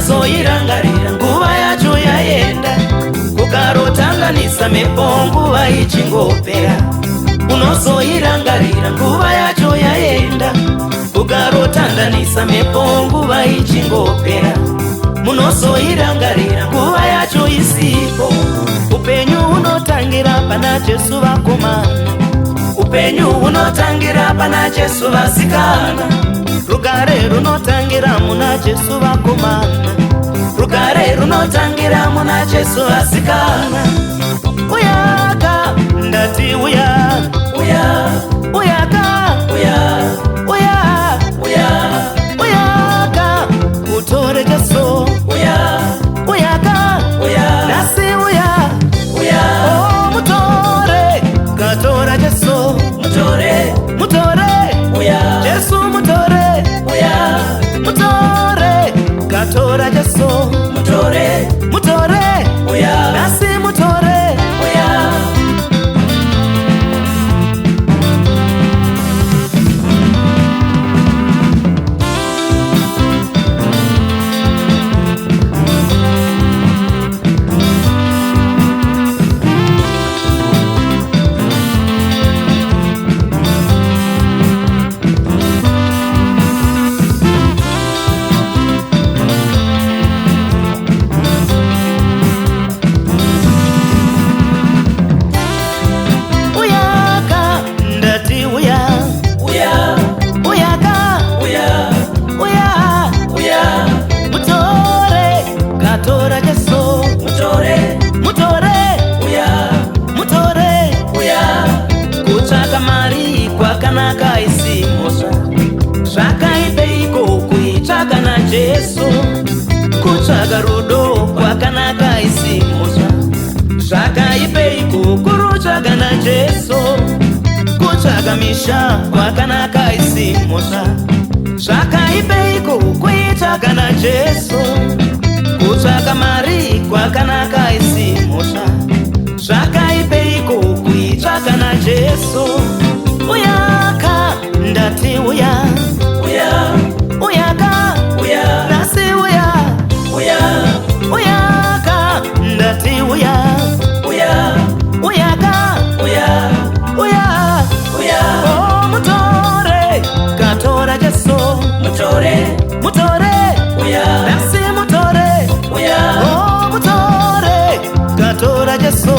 unozoirangarira nguva yacho yaenda, kukarotanganisa mepo nguva ichingopera. Unozoirangarira nguva yacho yaenda, kukarotanganisa mepo nguva ichingopera. Munozoirangarira nguva yacho isipo. Upenyu unotangira pana Jesu vakomana, upenyu unotangira pana Jesu vasikana. Rugare runotangira muna Jesu vakomana, rugare runotangira muna Jesu vasikana. Uyaka ndati uya, uya, uyaka, uya, uya, uya, uyaka utore Jesu, uya, uyaka, uya, nasi uya, uya, oh mutore katora Jesu, mutore, mutore, uya, Jesu mutore, uya, mutore katora Jesu, mutore, mutore, uya, nasi mutore, uya. Jesu kutsvaga rudo kwakanaka isimusha, zvakaipeiko kurutsvaga naJesu, kutsvaga misha kwakanaka isimusha, zvakaipeiko kuitsvaga naJesu, kutsvaga mari kwakanaka isimusha, zvakaipeiko kuitsvaga naJesu. Uyaka ndati uya, uya, uyaka, uya, nasi uya, uya, uyaka ndati uya, uya, uyaka, uya, uya, uya, oh mutore katora Jesu, mutore, mutore, uya, nasi mutore, uya, oh mutore katora Jesu,